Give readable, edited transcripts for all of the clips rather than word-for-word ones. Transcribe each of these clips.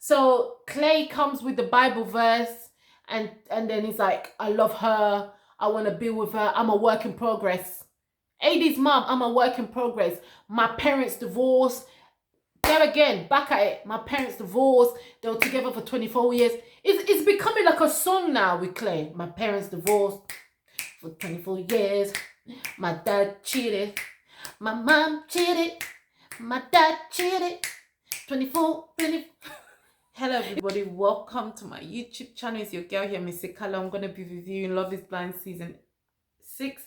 So Clay comes with the Bible verse, and then he's like, I love her, I want to be with her, I'm a work in progress. AD's mom, I'm a work in progress. My parents divorced. There again, back at it. My parents divorced. They were together for 24 years. It's becoming like a song now with Clay. My parents divorced for 24 years. My dad cheated. My mom cheated. My dad cheated. 24, 20. Hello everybody, welcome to my YouTube channel. It's your girl here, Missy Kala. I'm going to be reviewing Love is Blind Season 6,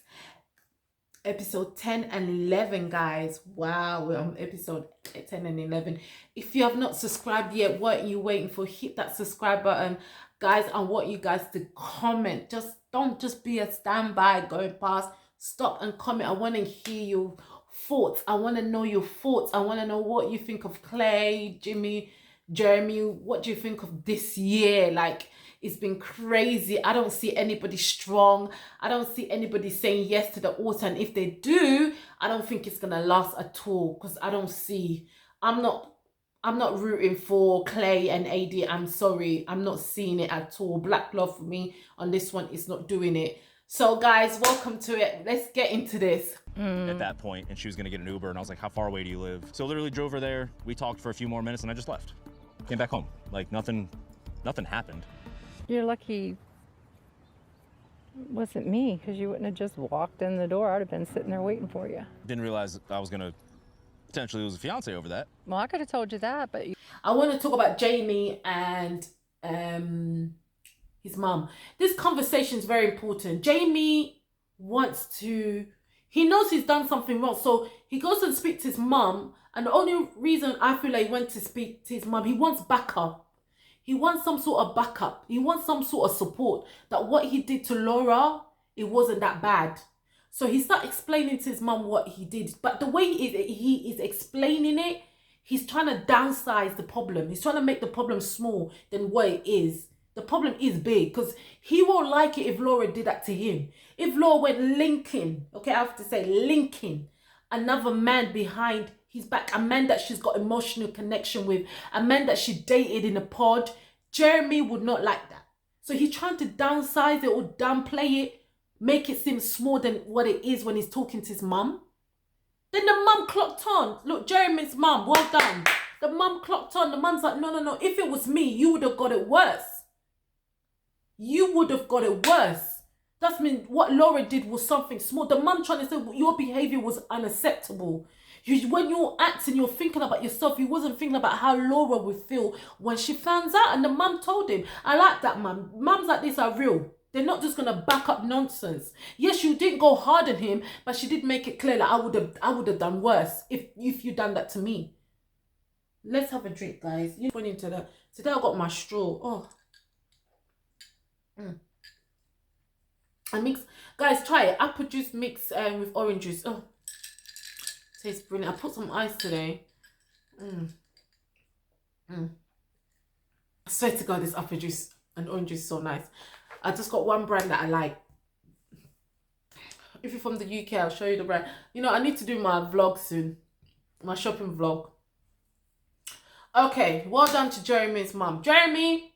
episode 10 and 11, guys. Wow, we're on episode 10 and 11. If you have not subscribed yet, what are you waiting for? Hit that subscribe button. Guys, I want you guys to comment. Don't just be a standby going past. Stop and comment. I want to hear your thoughts. I want to know your thoughts. I want to know what you think of Clay, Jimmy, Jeremy. What do you think of this year? Like, it's been crazy. I don't see anybody strong. I don't see anybody saying yes to the altar. And if they do, I don't think it's gonna last at all. Because I don't see. I'm not rooting for Clay and AD. I'm sorry. I'm not seeing it at all. Black love for me on this one is not doing it. So guys, welcome to it. Let's get into this. At that point, and she was gonna get an Uber, and I was like, how far away do you live? So literally drove her there. We talked for a few more minutes, and I just left. Came back home. Like nothing happened. You're lucky it wasn't me, because you wouldn't have just walked in the door. I'd have been sitting there waiting for you. Didn't realize I was gonna potentially lose a fiance over that. Well, I could have told you that, but I want to talk about Jamie and his mum. This conversation is very important. Jamie he knows he's done something wrong, so he goes and speaks to his mum, and the only reason I feel like he went to speak to his mum, he wants backup. He wants some sort of backup. He wants some sort of support that what he did to Laura, it wasn't that bad. So he started explaining to his mum what he did. But the way he is explaining it, he's trying to downsize the problem. He's trying to make the problem small than what it is. The problem is big because he won't like it if Laura did that to him. If Laura went linking, okay, I have to say linking another man behind his back, a man that she's got emotional connection with, a man that she dated in a pod, Jeremy would not like that. So he's trying to downsize it or downplay it, make it seem smaller than what it is when he's talking to his mum. Then the mum clocked on. Look, Jeremy's mum, well done. The mum clocked on. The mum's like, no. If it was me, you would have got it worse. You would have got it worse. That means what Laura did was something small. The mum trying to say your behavior was unacceptable. When you're acting, you're thinking about yourself. You wasn't thinking about how Laura would feel when she finds out. And the mum told him, I like that, mum. Mums like this are real. They're not just gonna back up nonsense. Yes, you didn't go hard on him, but she did make it clear that I would have done worse if you done that to me. Let's have a drink, guys. You went into that. Today I got my straw. Oh. I mix, guys, try it. Apple juice mixed with orange juice. Oh, tastes brilliant. I put some ice today. I swear to God, this apple juice and orange juice is so nice. I just got one brand that I like. If you're from the UK, I'll show you the brand. You know, I need to do my vlog soon. My shopping vlog. Okay, well done to Jeremy's mum. Jeremy,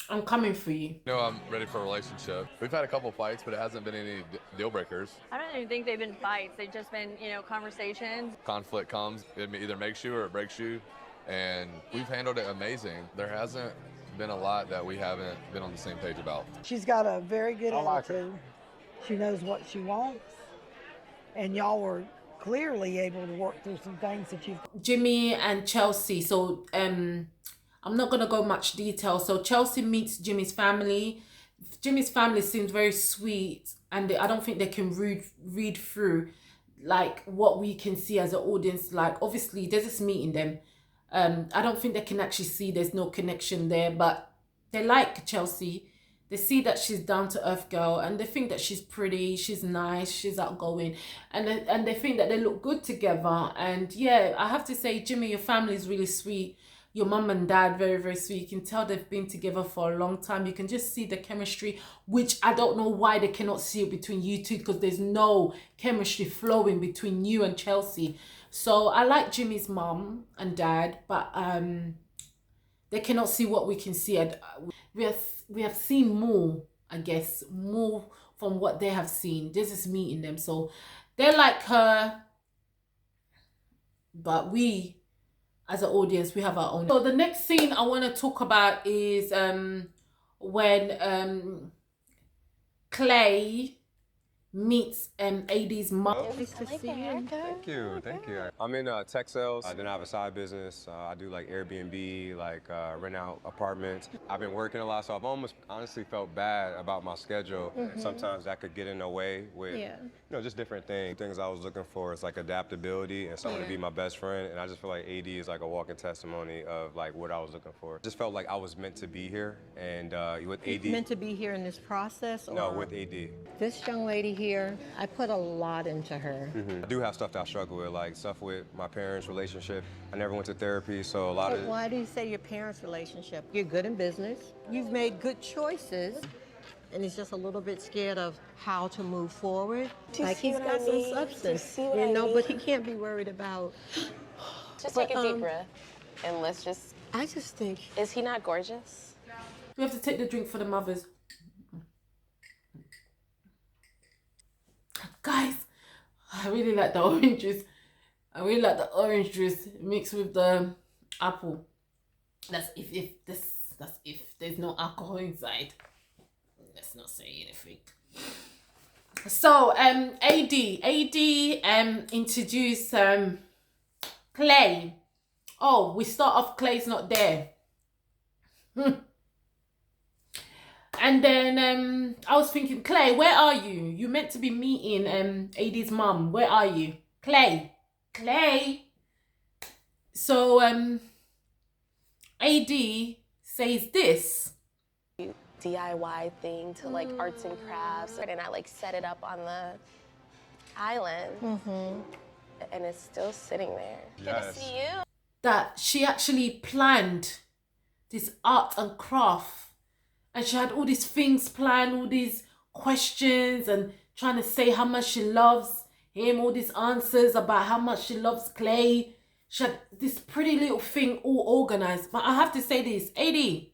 I'm coming for you. No, I'm ready for a relationship. We've had a couple fights, but it hasn't been any deal breakers. I don't even think they've been fights. They've just been, conversations. Conflict comes, it either makes you or it breaks you, and we've handled it amazing. There hasn't been a lot that we haven't been on the same page about. She's got a very good attitude. She knows what she wants, and y'all were clearly able to work through some things that you've... Jimmy and Chelsea. So, I'm not going to go much detail. So Chelsea meets Jimmy's family. Jimmy's family seems very sweet, and I don't think they can read through like what we can see as an audience. Like, obviously they're just meeting them. I don't think they can actually see there's no connection there, but they like Chelsea. They see that she's down to earth girl, and they think that she's pretty, she's nice, she's outgoing, and they think that they look good together. And yeah, I have to say, Jimmy, your family is really sweet. Your mum and dad, very, very sweet. You can tell they've been together for a long time. You can just see the chemistry, which I don't know why they cannot see it between you two, because there's no chemistry flowing between you and Chelsea. So I like Jimmy's mum and dad, but they cannot see what we can see. And we have seen more, I guess, more from what they have seen. This is meeting them, so they're like her, but we as an audience, we have our own. So the next scene I want to talk about is when Clay meets AD's mom. Nice to see you. Thank you, thank you. I'm in tech sales. Then I have a side business. I do like Airbnb, like rent out apartments. I've been working a lot, so I've almost honestly felt bad about my schedule. Sometimes that could get in the way with, you know, just different things. Things I was looking for is like adaptability and someone to be my best friend. And I just feel like AD is like a walking testimony of like what I was looking for. Just felt like I was meant to be here, and with AD. Meant to be here in this process? Or? No, with AD. This young lady here, I put a lot into her. I do have stuff that I struggle with, like stuff with my parents' relationship. I never went to therapy, so a lot of... Why do you say your parents' relationship? You're good in business. You've made good choices. And he's just a little bit scared of how to move forward. Like he's got some substance, you know, but he can't be worried about... Just take a deep breath and let's just... I just think... Is he not gorgeous? We have to take the drink for the mothers. Guys, I really like the orange juice. I really like the orange juice mixed with the apple. That's if there's no alcohol inside. Let's not say anything. So AD introduced Clay. Oh, we start off Clay's not there. And then I was thinking, Clay, where are you? You meant to be meeting AD's mum. Where are you? Clay. So AD says this. DIY thing to like arts and crafts, and I like set it up on the island, and it's still sitting there. Good to see you. That she actually planned this art and craft. And she had all these things planned, all these questions, and trying to say how much she loves him, all these answers about how much she loves Clay. She had this pretty little thing all organized. But I have to say this, AD,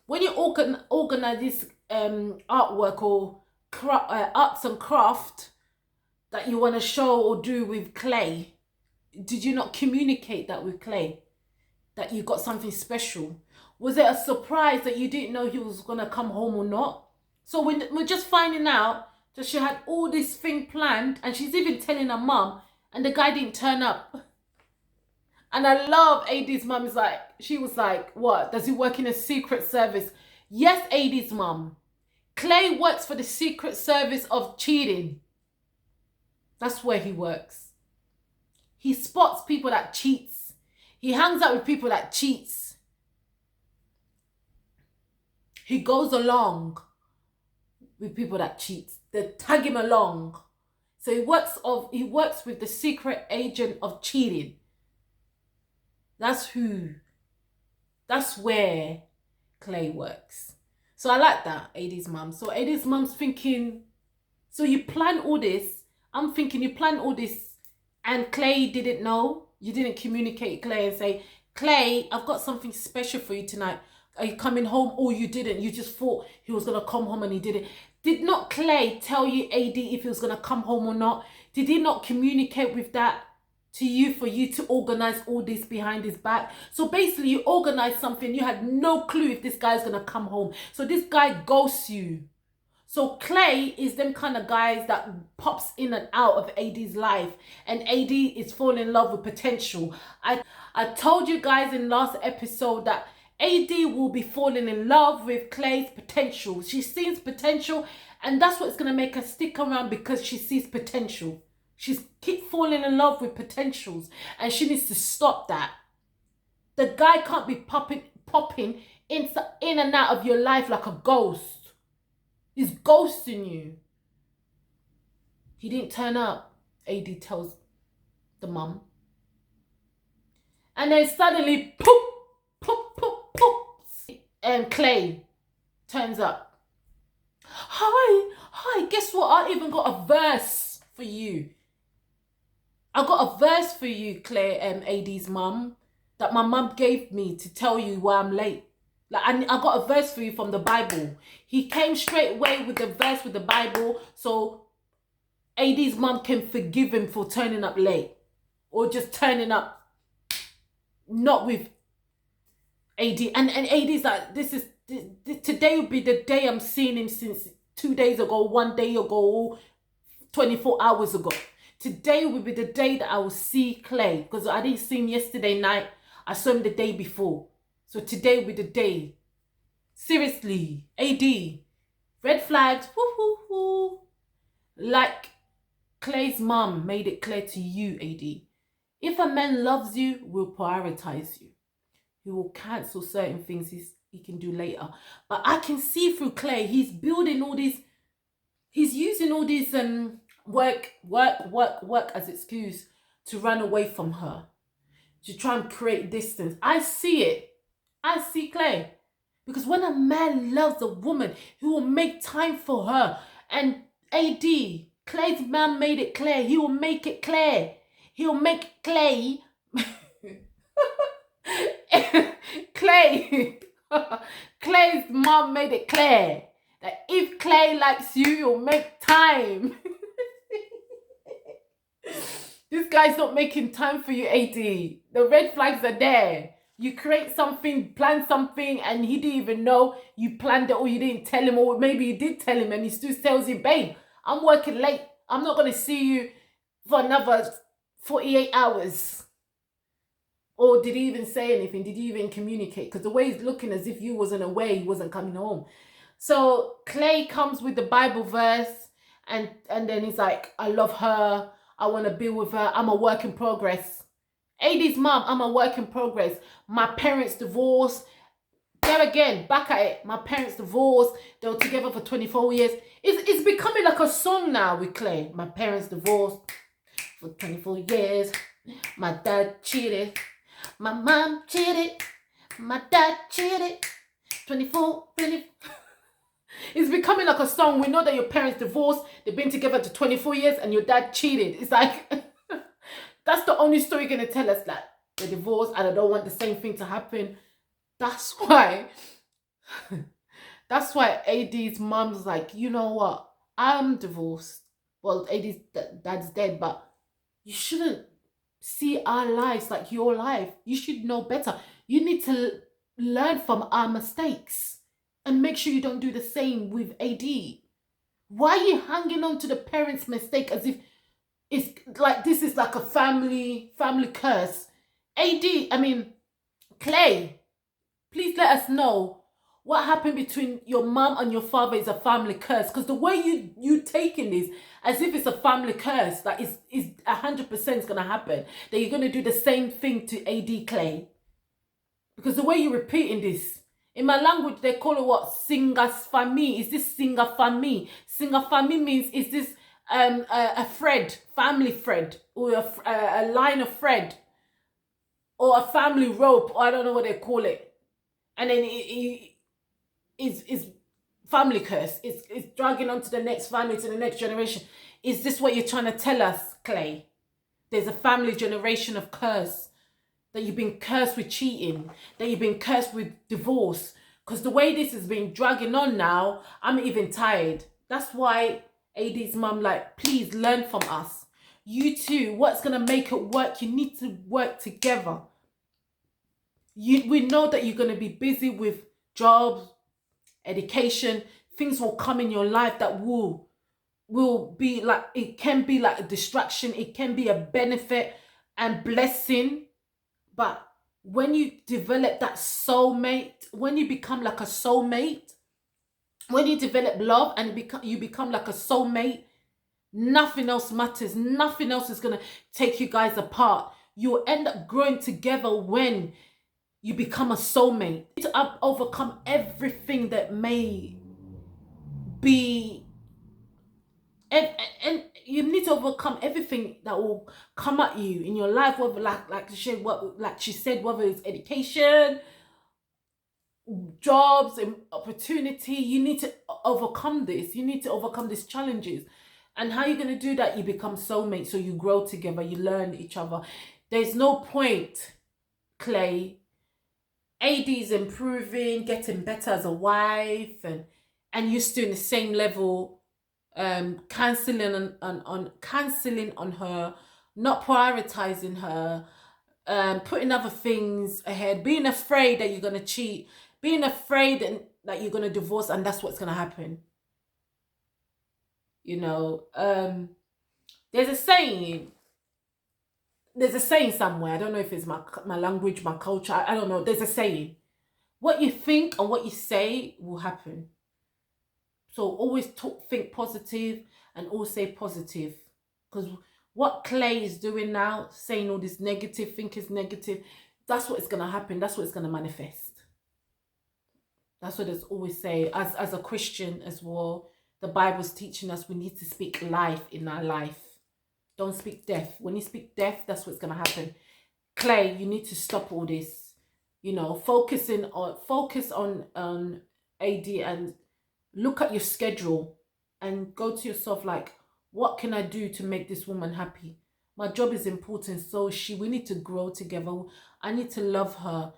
when you organize this artwork or arts and craft that you want to show or do with Clay, did you not communicate that with Clay? That you got something special? Was it a surprise that you didn't know he was going to come home or not? So we're just finding out that she had all this thing planned, and she's even telling her mum, and the guy didn't turn up. And I love AD's mum. She was like, what? Does he work in a secret service? Yes, AD's mum. Clay works for the secret service of cheating. That's where he works. He spots people that cheats. He hangs out with people that cheats. He goes along with people that cheat. They tag him along. So he works with the secret agent of cheating. That's where Clay works. So I like that, AD's mum. So AD's mum's thinking, so you plan all this. I'm thinking you plan all this and Clay didn't know. You didn't communicate Clay and say, Clay, I've got something special for you tonight. Are you coming home? Or you didn't. You just thought he was going to come home and he didn't. Did not Clay tell you, AD, if he was going to come home or not? Did he not communicate with that to you for you to organize all this behind his back? So basically you organized something. You had no clue if this guy's going to come home. So this guy ghosts you. So Clay is them kind of guys that pops in and out of AD's life. And AD is falling in love with potential. I told you guys in last episode that AD will be falling in love with Clay's potential. She sees potential, and that's what's going to make her stick around, because she sees potential. She's keep falling in love with potentials, and she needs to stop that. The guy can't be popping in and out of your life like a ghost. He's ghosting you. He didn't turn up, AD tells the mum. And then suddenly, poof, poof, poof, poof. And Clay turns up. Hi, guess what? I even got a verse for you. I got a verse for you, Clay, AD's mum. that my mum gave me to tell you why I'm late. Like, I got a verse for you from the Bible. He came straight away with the verse with the Bible, so AD's mum can forgive him for turning up late, or just turning up not with AD. And AD's like, today will be the day I'm seeing him since 2 days ago, 1 day ago, 24 hours ago. Today will be the day that I will see Clay, because I didn't see him yesterday night. I saw him the day before. So today will be the day. Seriously, AD, red flags, woo, woo, woo. Like Clay's mum made it clear to you, AD. If a man loves you, will prioritize you. He will cancel certain things he can do later. But I can see through Clay, he's building all these, he's using all these work as excuse to run away from her, to try and create distance. I see it. I see Clay. Because when a man loves a woman, he will make time for her. And AD, Clay's man made it clear. He will make it clear. He'll make Clay... Clay's mom made it clear that if Clay likes you, you'll make time. This guy's not making time for you, AD. The red flags are there. You create something, plan something, and he didn't even know you planned it, or you didn't tell him, or maybe you did tell him and he still tells you, babe, I'm working late. I'm not going to see you for another 48 hours. Or did he even say anything? Did he even communicate? Because the way he's looking as if you wasn't away, he wasn't coming home. So Clay comes with the Bible verse, and then he's like, I love her. I want to be with her. I'm a work in progress. AD's mom, I'm a work in progress. My parents divorced. There again, back at it. My parents divorced. They were together for 24 years. It's becoming like a song now with Clay. My parents divorced for 24 years. My dad cheated. My mom cheated. My dad cheated. 24. It's becoming like a song. We know that your parents divorced. They've been together for 24 years and your dad cheated. It's like, that's the only story you're going to tell us, that they're divorced and I don't want the same thing to happen. That's why AD's mom's like, you know what? I'm divorced. Well, AD's dad's dead, but you shouldn't see our lives like your life. You should know better. You need to learn from our mistakes and make sure you don't do the same with AD. Why are you hanging on to the parents' mistake as if it's like this is like a family curse? Clay, please let us know what happened between your mom and your father is a family curse. Because the way you taking this as if it's a family curse, that is 100% going to happen. That you're going to do the same thing to AD Clay. Because the way you're repeating this, in my language, they call it what? Singasfami. Is this Singafami? Singafami means, is this a thread, family thread, or a line of thread, or a family rope, or I don't know what they call it. And then it's family curse. It's dragging on to the next family, to the next generation. Is this what you're trying to tell us, Clay? There's a family generation of curse. That you've been cursed with cheating. That you've been cursed with divorce. Because the way this has been dragging on now, I'm even tired. That's why AD's mum, like, please learn from us. You two, what's going to make it work? You need to work together. We know that you're going to be busy with jobs, education. Things will come in your life that will be like, it can be like a distraction. It can be a benefit and blessing. But when you develop that soulmate, when you become like a soulmate, when you develop love and you become like a soulmate, nothing else matters. Nothing else is going to take you guys apart. You'll end up growing together when you become a soulmate. You need to overcome everything that may be, and you need to overcome everything that will come at you in your life, whether like she said, whether it's education, jobs, and opportunity. You need to overcome this. You need to overcome these challenges. And how are you going to do that? You become soulmates, so you grow together, you learn each other. There's no point Clay. AD's improving, getting better as a wife, and you're still in the same level, cancelling on her, not prioritizing her, putting other things ahead, being afraid that you're gonna cheat, being afraid that you're gonna divorce, and that's what's gonna happen. You know, there's a saying. There's a saying somewhere. I don't know if it's my language, my culture. I don't know. There's a saying. What you think and what you say will happen. So always think positive and always say positive. Because what Clay is doing now, saying all this negative, think is negative, that's what is going to happen. That's what it's going to manifest. That's what it's always say. As a Christian as well, the Bible's teaching us we need to speak life in our life. Don't speak death. When you speak death, that's what's going to happen. Clay, you need to stop all this. You know, focus on AD and look at your schedule and go to yourself like, what can I do to make this woman happy? My job is important, so we need to grow together. I need to love her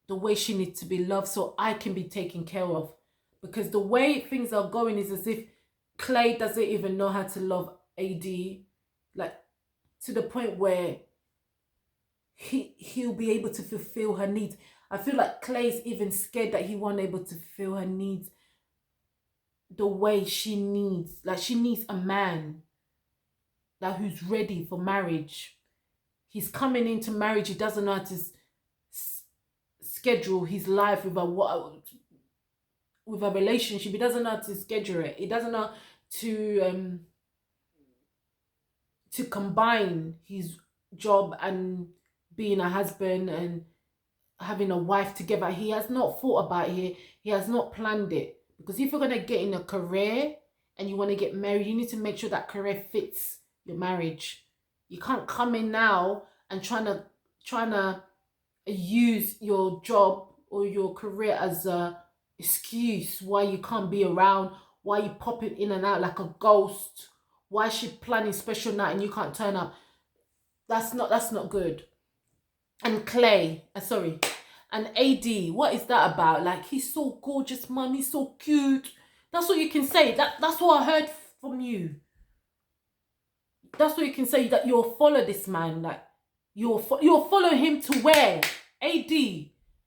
the way she needs to be loved so I can be taken care of. Because the way things are going is as if Clay doesn't even know how to love AD. Like, to the point where he'll be able to fulfill her needs. I feel like Clay's even scared that he won't able to fulfill her needs the way she needs. Like, she needs a man who's ready for marriage. He's coming into marriage. He doesn't know how to schedule his life with a relationship. He doesn't know how to schedule it. He doesn't know to combine his job and being a husband and having a wife together. He has not thought about it. He has not planned it. Because if you're going to get in a career and you want to get married, you need to make sure that career fits your marriage. You can't come in now and trying to use your job or your career as a excuse why you can't be around, why you popping in and out like a ghost, why she planning special night and you can't turn up. That's not good. And and AD, what is that about? Like, he's so gorgeous, mum, he's so cute. That's what you can say. That's what I heard from you. That's what you can say, that you'll follow this man. Like, you'll follow him to where? AD,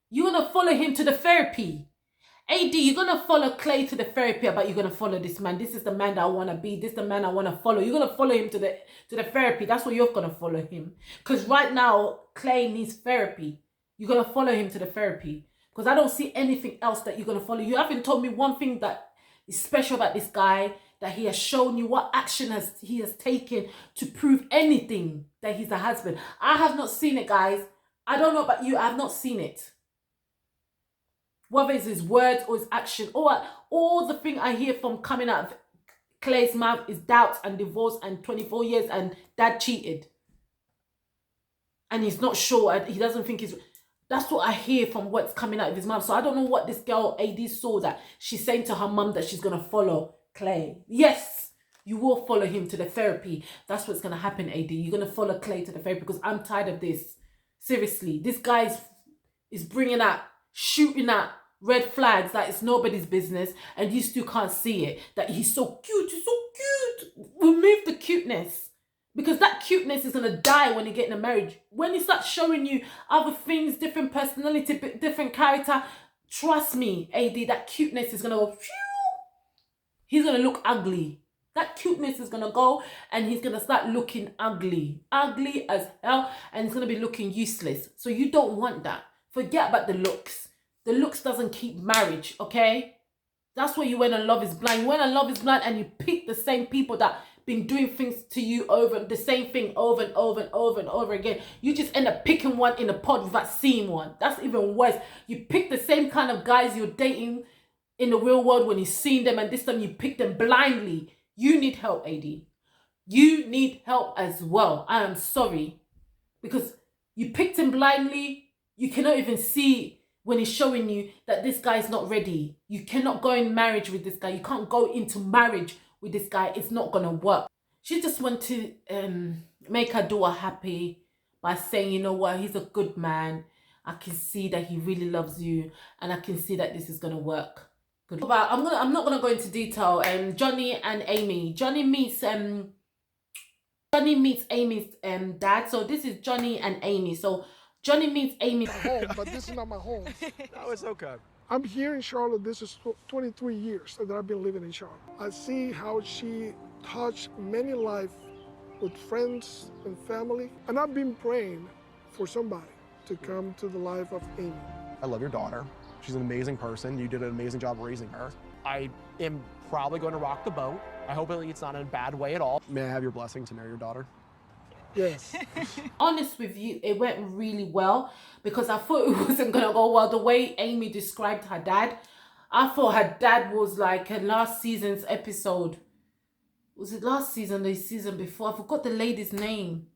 you're gonna follow him to the therapy. AD, you're gonna follow Clay to the therapy, but you're gonna follow this man. This is the man that I wanna be. This is the man I wanna follow. You're gonna follow him to the therapy. That's what you're gonna follow him. Because right now, Clay needs therapy. You're gonna follow him to the therapy. Because I don't see anything else that you're gonna follow. You haven't told me one thing that is special about this guy, that he has shown you, what action he has taken to prove anything that he's a husband. I have not seen it, guys. I don't know about you. I have not seen it. Whether it's his words or his action, or all the thing I hear from coming out of Clay's mouth is doubt and divorce and 24 years and dad cheated. And he's not sure, and he doesn't think he's... That's what I hear from what's coming out of his mouth. So I don't know what this girl AD saw that she's saying to her mum that she's going to follow Clay. Yes, you will follow him to the therapy. That's what's going to happen, AD. You're going to follow Clay to the therapy because I'm tired of this. Seriously, this guy is bringing out, shooting at red flags that it's nobody's business and you still can't see it. That he's so cute, he's so cute. Remove the cuteness. Because that cuteness is going to die when you get in a marriage. When he starts showing you other things, different personality, different character, trust me, AD, that cuteness is going to go, phew. He's going to look ugly. That cuteness is going to go and he's going to start looking ugly. Ugly as hell, and he's going to be looking useless. So you don't want that. Forget about the looks. The looks doesn't keep marriage, okay? That's where you went on Love is Blind. You went on Love is Blind and you pick the same people that been doing things to you the same thing over and over and over and over again. You just end up picking one in a pod without seeing one. That's even worse. You pick the same kind of guys you're dating in the real world when you've seen them, and this time you pick them blindly. You need help, AD. You need help as well. I am sorry. Because you picked him blindly. You cannot even see when he's showing you that this guy is not ready. You cannot go in marriage with this guy. You can't go into marriage with this guy. It's not going to work. She just want to make her daughter happy. by saying, you know what, he's a good man. I can see that he really loves you, and I can see that this is gonna work. Good. But I'm not gonna go into detail. Johnny and Amy. Johnny meets Amy's dad. So this is Johnny and Amy. So Johnny meets Amy. Home, but this is not my home. No, it's okay. I'm here in Charlotte. This is 23 years that I've been living in Charlotte. I see how she touched many lives with friends and family, and I've been praying for somebody to come to the life of Amy. I love your daughter. She's an amazing person. You did an amazing job raising her. I am probably going to rock the boat. I hope it's not in a bad way at all. May I have your blessing to marry your daughter? Yes. Honest with you, it went really well, because I thought it wasn't gonna go well. The way Amy described her dad, I thought her dad was like her last season's episode. Was it last season, the season before? I forgot the lady's name.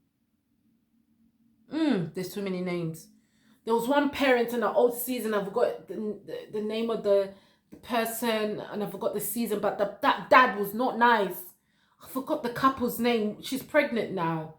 There's too many names. There was one parent in the old season. I forgot the name of the person, and I forgot the season, but that dad was not nice. I forgot the couple's name. She's pregnant now.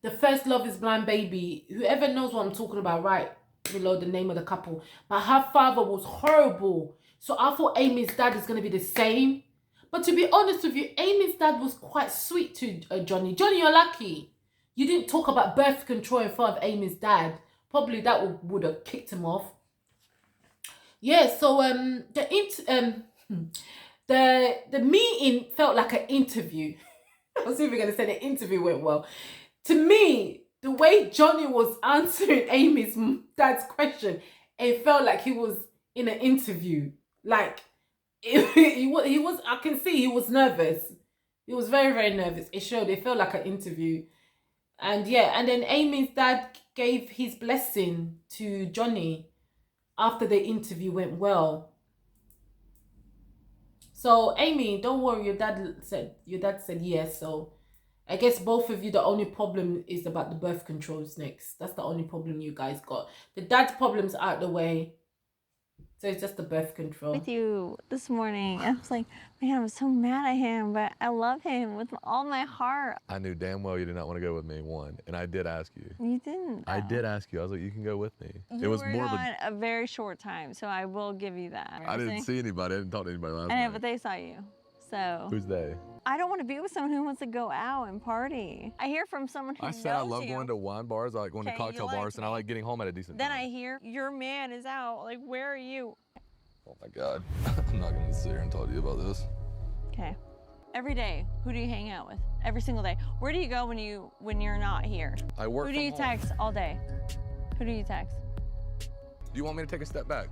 The first Love is Blind baby. Whoever knows what I'm talking about, right below the name of the couple. But her father was horrible. So I thought Amy's dad is going to be the same. But to be honest with you, Amy's dad was quite sweet to Johnny. Johnny, you're lucky. You didn't talk about birth control in front of Amy's dad. Probably that would have kicked him off. Yeah, so the meeting felt like an interview. I was even going to say the interview went well. To me, the way Johnny was answering Amy's dad's question, it felt like he was in an interview. Like, he was, I can see he was nervous. He was very, very nervous. It showed, it felt like an interview. And yeah, and then Amy's dad gave his blessing to Johnny after the interview went well. So Amy, don't worry, your dad said yes. So I guess both of you, the only problem is about the birth controls next. That's the only problem you guys got. The dad's problem's out the way. So it's just the birth control. With you this morning, I was like, man, I'm so mad at him, but I love him with all my heart. I knew damn well you did not want to go with me, one, and I did ask you. You didn't. I did ask you. I was like, you can go with me. You were gone a very short time, so I will give you that. I didn't see anybody. I didn't talk to anybody last I know, night. but they saw you. So. Who's they? I don't want to be with someone who wants to go out and party. I hear from someone who knows you. I said I love going to wine bars. I like going to cocktail bars, and I like getting home at a decent time. Then I hear your man is out. Like, where are you? Oh my God. I'm not going to sit here and talk to you about this. Okay. Every day, who do you hang out with? Every single day. Where do you go when you're not here? I work Who do you text all day? Who do you text? Do you want me to take a step back?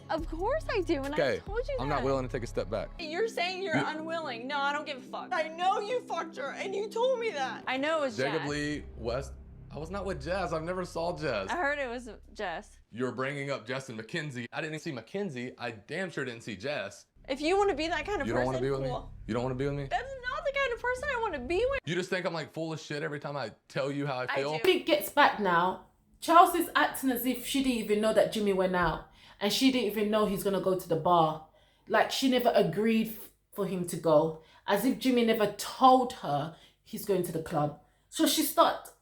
Of course I do, and I told you that. I'm not willing to take a step back. You're saying you're unwilling. No, I don't give a fuck. I know you fucked her, and you told me that. I know it was Jacob Jess. Lee West. I was not with Jess. I've never saw Jess. I heard it was Jess. You're bringing up Jess and Mackenzie. I didn't see Mackenzie. I damn sure didn't see Jess. If you want to be that kind of person, you don't want to be with me? You don't want to be with me? That's not the kind of person I want to be with. You just think I'm like full of shit every time I tell you how I feel? Jimmy gets back now. Charles is acting as if she didn't even know that Jimmy went out. And she didn't even know he's going to go to the bar. Like, she never agreed for him to go. As if Jimmy never told her he's going to the club. So she starts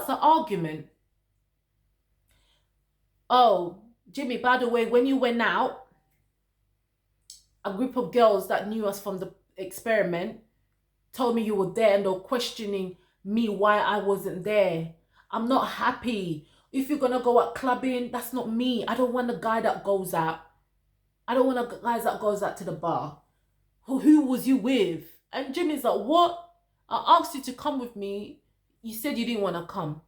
an argument. Oh, Jimmy, by the way, when you went out, a group of girls that knew us from the experiment told me you were there, and they're questioning me why I wasn't there. I'm not happy. If you're gonna go out clubbing, that's not me. I don't want a guy that goes out. I don't want a guy that goes out to the bar. Who was you with? And Jimmy's like, what? I asked you to come with me. You said you didn't want to come.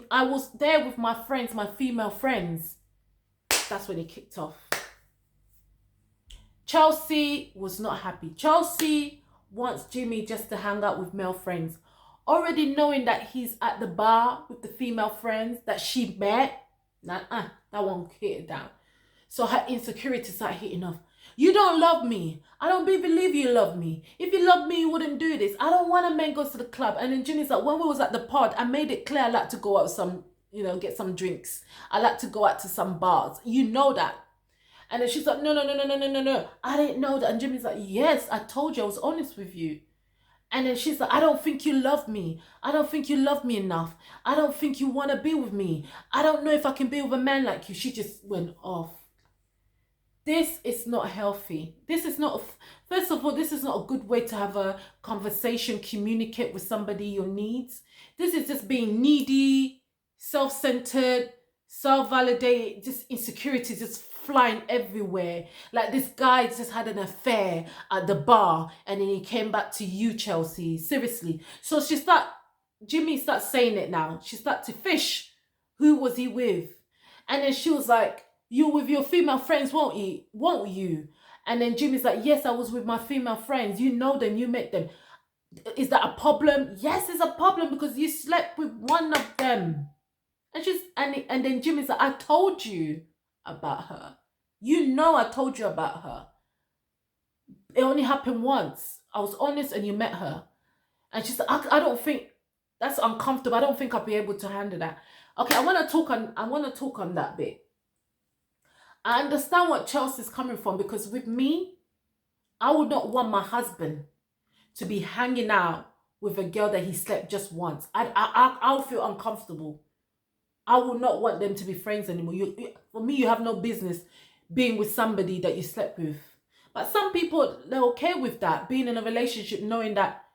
I was there with my friends, my female friends. That's when he kicked off. Chelsea was not happy. Chelsea wants Jimmy just to hang out with male friends. Already knowing that he's at the bar with the female friends that she met. That won't hit it down. So her insecurities start hitting off. You don't love me. I don't believe you love me. If you love me, you wouldn't do this. I don't want a man goes to the club. And then Jimmy's like, when we was at the pod, I made it clear I like to go out get some drinks. I like to go out to some bars. You know that. And then she's like, no. I didn't know that. And Jimmy's like, yes, I told you. I was honest with you. And then she's like, I don't think you love me. I don't think you love me enough. I don't think you want to be with me. I don't know if I can be with a man like you. She just went off. This is not healthy. This is not, first of all, this is not a good way to have a conversation, communicate with somebody your needs. This is just being needy, self-centered, self-validated, just insecurity just flying everywhere. Like this guy just had an affair at the bar and then he came back to you, Chelsea. Seriously. So Jimmy starts saying it now. She started to fish. Who was he with? And then she was like, you with your female friends, won't you? And then Jimmy's like, yes, I was with my female friends. You know them, you met them. Is that a problem? Yes, it's a problem because you slept with one of them. And then Jimmy's like, I told you about her. You know I told you about her. It only happened once. I was honest and you met her. And she's like, I don't think that's uncomfortable. I don't think I'll be able to handle that. Okay, I want to talk on that bit. I understand what Chelsea's coming from because with me, I would not want my husband to be hanging out with a girl that he slept just once. I'll feel uncomfortable. I would not want them to be friends anymore. For me, you have no business being with somebody that you slept with. But some people, they're okay with that, being in a relationship, knowing that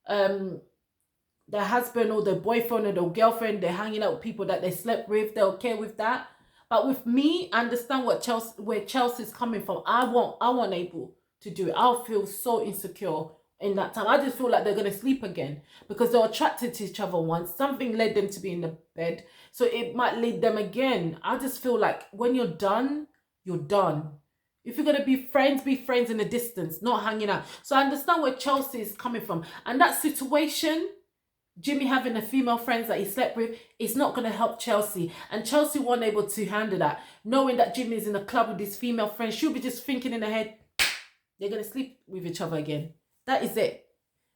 their husband or their boyfriend or their girlfriend, they're hanging out with people that they slept with. They're okay with that. But with me, I understand where Chelsea's coming from. I won't able to do it. I'll feel so insecure in that time. I just feel like they're going to sleep again because they're attracted to each other once. Something led them to be in the bed. So it might lead them again. I just feel like when you're done, you're done. If you're going to be friends in the distance, not hanging out. So I understand where Chelsea is coming from. And that situation, Jimmy having a female friends that he slept with, is not going to help Chelsea. And Chelsea wasn't able to handle that. Knowing that Jimmy is in a club with his female friends, she'll be just thinking in her head, they're going to sleep with each other again. That is it.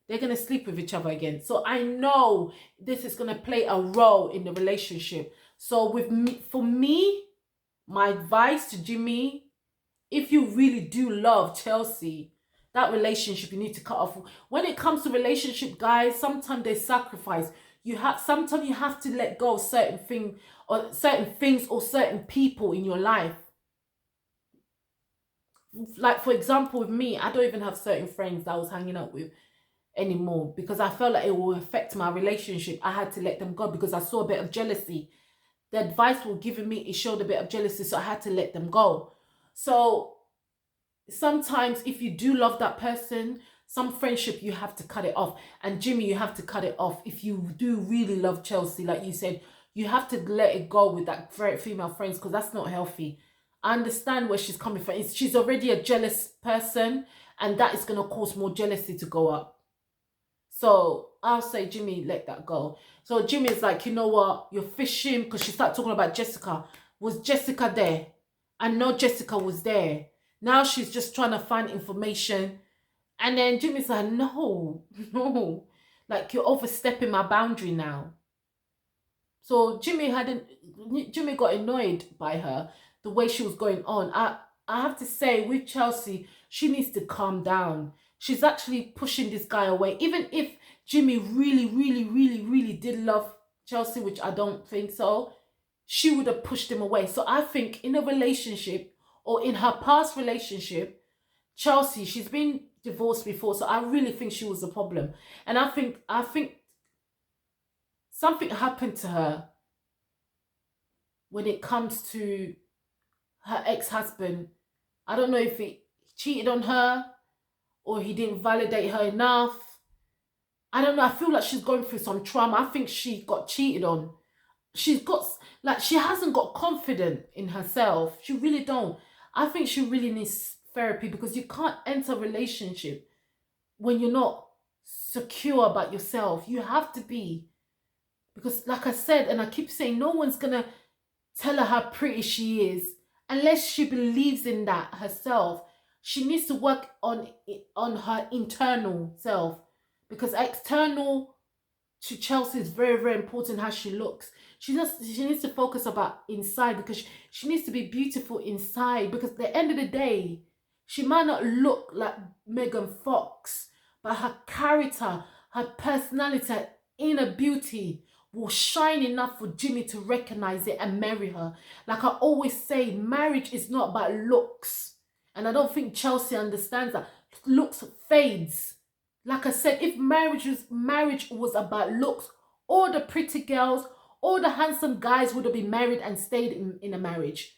They're going to sleep with each other again. So I know this is going to play a role in the relationship. So for me, my advice to Jimmy, if you really do love Chelsea, that relationship you need to cut off. When it comes to relationship, guys, sometimes there's sacrifice. Sometimes you have to let go of certain things or certain people in your life. Like, for example, with me, I don't even have certain friends that I was hanging out with anymore because I felt like it will affect my relationship. I had to let them go because I saw a bit of jealousy. The advice were giving me, it showed a bit of jealousy, so I had to let them go. So sometimes if you do love that person, some friendship, you have to cut it off. And Jimmy, you have to cut it off. If you do really love Chelsea, like you said, you have to let it go with that female friends because that's not healthy. I understand where she's coming from. She's already a jealous person and that is going to cause more jealousy to go up. So I'll say, Jimmy, let that go. So Jimmy's like, you know what? You're fishing because she started talking about Jessica. Was Jessica there? I know Jessica was there. Now she's just trying to find information. And then Jimmy's like, no. Like, you're overstepping my boundary now. So Jimmy got annoyed by her, the way she was going on. I have to say, with Chelsea, she needs to calm down. She's actually pushing this guy away. Even if Jimmy really, really, really, really did love Chelsea, which I don't think so, she would have pushed him away. So I think in a relationship or in her past relationship, Chelsea, she's been divorced before, so I really think she was the problem. And I think something happened to her when it comes to her ex-husband. I don't know if he cheated on her or he didn't validate her enough. I don't know. I feel like she's going through some trauma. I think she got cheated on. She hasn't got confidence in herself. She really don't. I think she really needs therapy because you can't enter a relationship when you're not secure about yourself. You have to be. Because like I said, and I keep saying, no one's going to tell her how pretty she is unless she believes in that herself. She needs to work on her internal self because external to Chelsea is very, very important how she looks. She needs to focus about inside because she needs to be beautiful inside because at the end of the day, she might not look like Megan Fox, but her character, her personality, her inner beauty will shine enough for Jimmy to recognize it and marry her. Like I always say, marriage is not about looks. And I don't think Chelsea understands that. Looks fades. Like I said, if marriage was about looks, all the pretty girls, all the handsome guys would have been married and stayed in a marriage.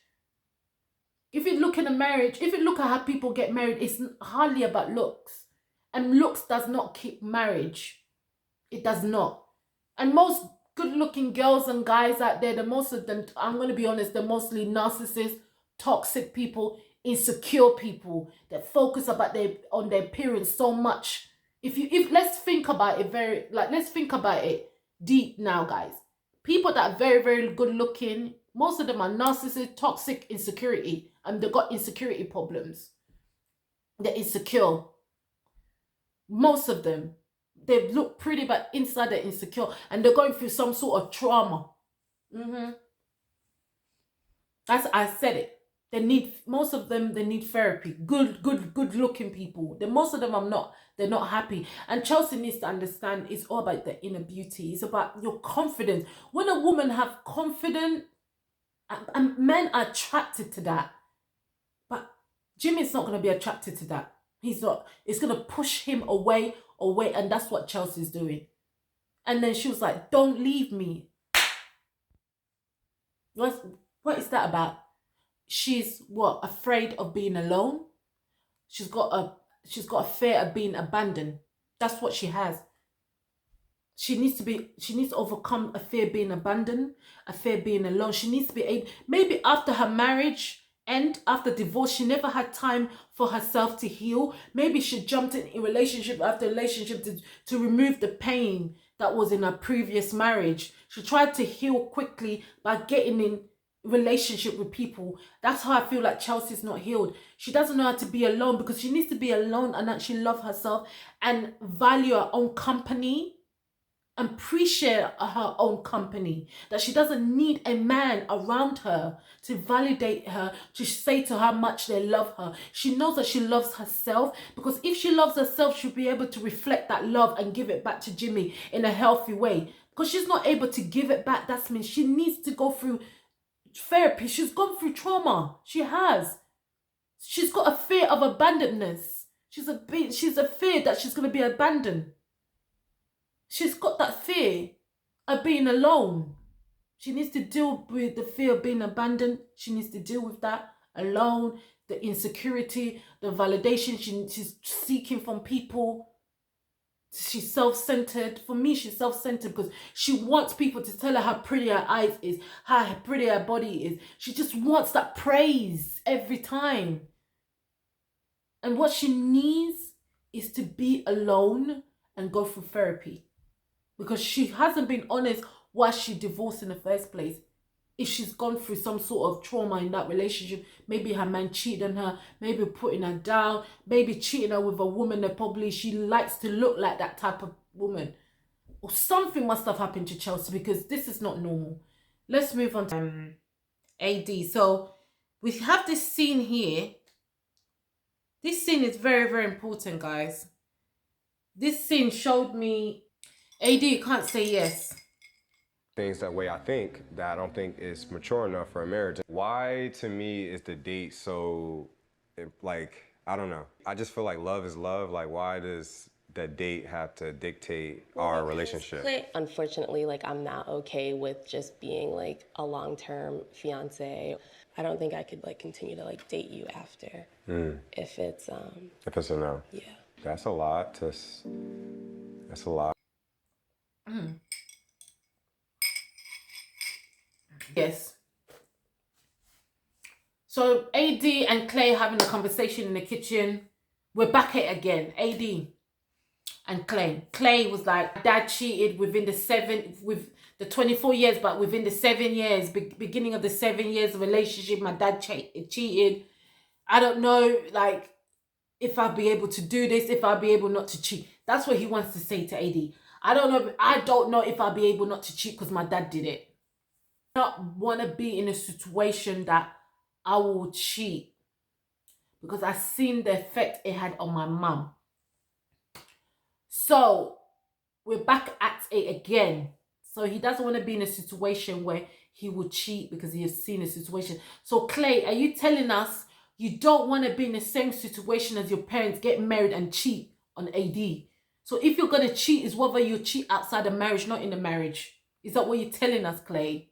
If you look at a marriage, if you look at how people get married, it's hardly about looks. And looks does not keep marriage. It does not. And most good-looking girls and guys out there, most of them, I'm going to be honest, they're mostly narcissists, toxic people, insecure people that focus on their appearance so much. If let's think about it let's think about it deep now, guys. People that are very, very good looking, most of them are narcissists, toxic, insecurity, and they've got insecurity problems. They're insecure. Most of them. They look pretty, but inside they're insecure, and they're going through some sort of trauma. I said it. Most of them need therapy. Good looking people. Most of them they're not happy. And Chelsea needs to understand it's all about the inner beauty. It's about your confidence. When a woman have confidence, and men are attracted to that. But Jimmy's not going to be attracted to that. He's not. It's going to push him away, and that's what Chelsea's doing. And then she was like, don't leave me. What is that about? She's afraid of being alone? She's got a fear of being abandoned. That's what she has. She needs to overcome a fear of being abandoned, a fear of being alone. She needs to be able, maybe after her marriage and after divorce, she never had time for herself to heal. Maybe she jumped in relationship after relationship to remove the pain that was in her previous marriage. She tried to heal quickly by getting in relationship with people. That's how I feel like Chelsea's not healed. She doesn't know how to be alone, because she needs to be alone and actually love herself and value her own company and appreciate her own company. That she doesn't need a man around her to validate her, to say to her how much they love her. She knows that she loves herself, because if she loves herself, she'll be able to reflect that love and give it back to Jimmy in a healthy way. Because she's not able to give it back, that means she needs to go through therapy. She's gone through trauma. She has. She's got a fear of abandonedness. She's a fear that she's going to be abandoned. She's got that fear of being alone. She needs to deal with the fear of being abandoned. She needs to deal with that alone, the insecurity, the validation she's seeking from people. She's self-centered. For me, she's self-centered because she wants people to tell her how pretty her eyes is, how pretty her body is. She just wants that praise every time. And what she needs is to be alone and go through therapy. Because she hasn't been honest why she divorced in the first place. If she's gone through some sort of trauma in that relationship, maybe her man cheated on her, maybe putting her down, maybe cheating her with a woman that probably she likes to look like that type of woman. Or something must have happened to Chelsea, because this is not normal. Let's move on to AD. So we have this scene here. This scene is very, very important, guys. This scene showed me, AD, you can't say yes. Things that way I think that I don't think is mature enough for a marriage. Why to me is the date so, like, I don't know. I just feel like love is love. Like, why does the date have to dictate our relationship? Unfortunately, like, I'm not okay with just being like a long-term fiance. I don't think I could like continue to like date you after if it's a no. Yeah. That's a lot. That's a lot. Yes. So AD and Clay having a conversation in the kitchen. We're back at it again. AD and Clay. Clay was like, Dad cheated with the 24 years, but within the 7 years, beginning of the 7 years of relationship, my dad cheated. I don't know, like, if I'll be able to do this, if I'll be able not to cheat. That's what he wants to say to AD. I don't know if I'll be able not to cheat because my dad did it. I don't want to be in a situation that I will cheat, because I've seen the effect it had on my mum. So we're back at it again. So he doesn't want to be in a situation where he would cheat because he has seen a situation. So Clay, are you telling us you don't want to be in the same situation as your parents, get married and cheat on AD? So if you're going to cheat, is whether you cheat outside of marriage, not in the marriage. Is that what you're telling us, Clay?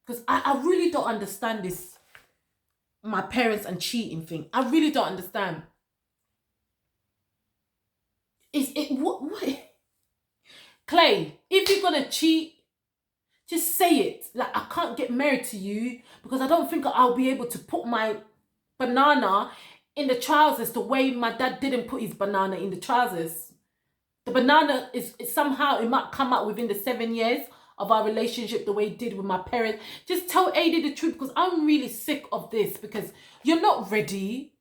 Because I really don't understand this, my parents and cheating thing. I really don't understand. What? Clay, if you're going to cheat, just say it. Like, I can't get married to you because I don't think I'll be able to put my banana in the trousers the way my dad didn't put his banana in the trousers. The banana is somehow, it might come out within the 7 years of our relationship the way it did with my parents. Just tell AD the truth, because I'm really sick of this, because you're not ready.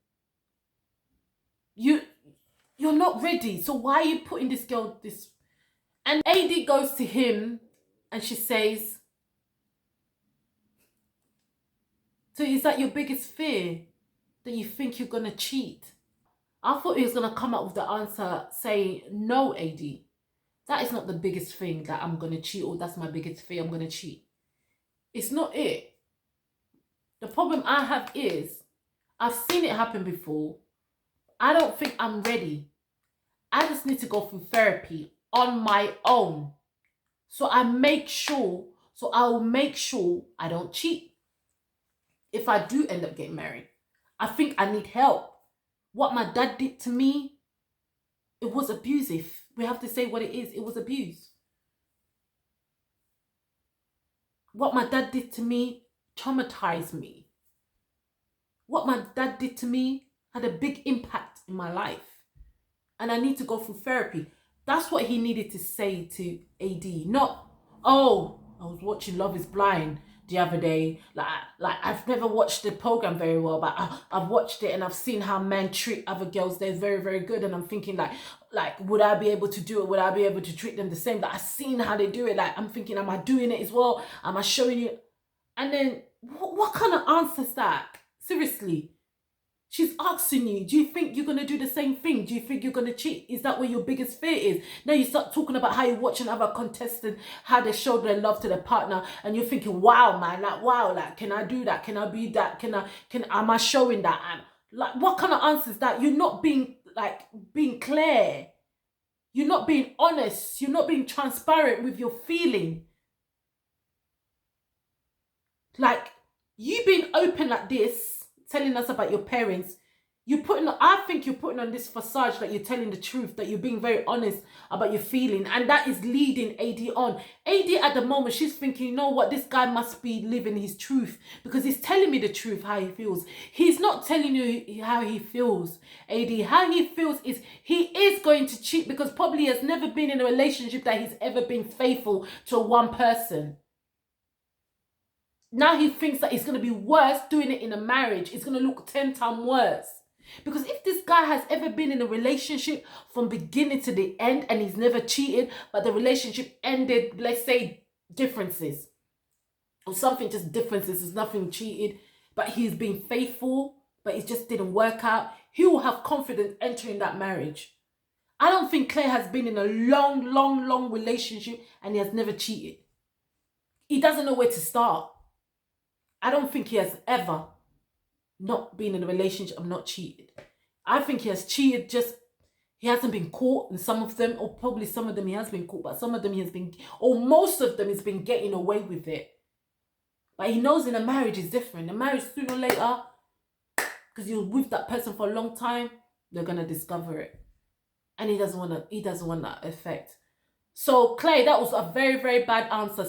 You're not ready. So why are you putting this girl this? And AD goes to him and she says, so is that your biggest fear? That you think you're going to cheat? I thought he was going to come up with the answer saying, no, AD. That is not the biggest thing that I'm going to cheat, or that's my biggest fear, I'm going to cheat. It's not it. The problem I have is, I've seen it happen before. I don't think I'm ready. I just need to go through therapy on my own. So I'll make sure I don't cheat. If I do end up getting married, I think I need help. What my dad did to me, it was abusive. We have to say what it is. It was abuse. What my dad did to me traumatized me. What my dad did to me had a big impact in my life. And I need to go through therapy. That's what he needed to say to AD. Not, oh, I was watching Love is Blind the other day. Like I've never watched the program very well, but I've watched it and I've seen how men treat other girls. They're very, very good. And I'm thinking like, would I be able to do it? Would I be able to treat them the same? Like, I've seen how they do it. Like, I'm thinking, am I doing it as well? Am I showing you? And then, what kind of answer is that? Seriously. She's asking you, do you think you're going to do the same thing? Do you think you're going to cheat? Is that where your biggest fear is? Now you start talking about how you're watching other contestants, how they show their love to their partner, and you're thinking, wow, man, like, wow, like, can I do that? Can I be that? Am I showing that? Like, what kind of answer is that? You're not being clear. You're not being honest. You're not being transparent with your feeling. Like, you being open like this, telling us about your parents, I think you're putting on this facade that you're telling the truth, that you're being very honest about your feeling, and that is leading AD on. AD at the moment, she's thinking, you know what, this guy must be living his truth because he's telling me the truth, how he feels. He's not telling you how he feels, AD. How he feels is he is going to cheat because probably has never been in a relationship that he's ever been faithful to one person. Now he thinks that it's going to be worse doing it in a marriage. It's going to look 10 times worse. Because if this guy has ever been in a relationship from beginning to the end and he's never cheated, but the relationship ended, let's say, differences or something, just differences, there's nothing cheated, but he's been faithful, but it just didn't work out, he will have confidence entering that marriage. I don't think Claire has been in a long relationship and he has never cheated. He doesn't know where to start. I don't think he has ever not been in a relationship and not cheated. I think he has cheated, just he hasn't been caught in some of them, or probably some of them he has been caught, but some of them he has been, or most of them he's been getting away with it. But he knows in a marriage is different. A marriage, sooner or later, because you're with that person for a long time, they're gonna discover it. And he doesn't want that effect. So Clay, that was a very, very bad answer.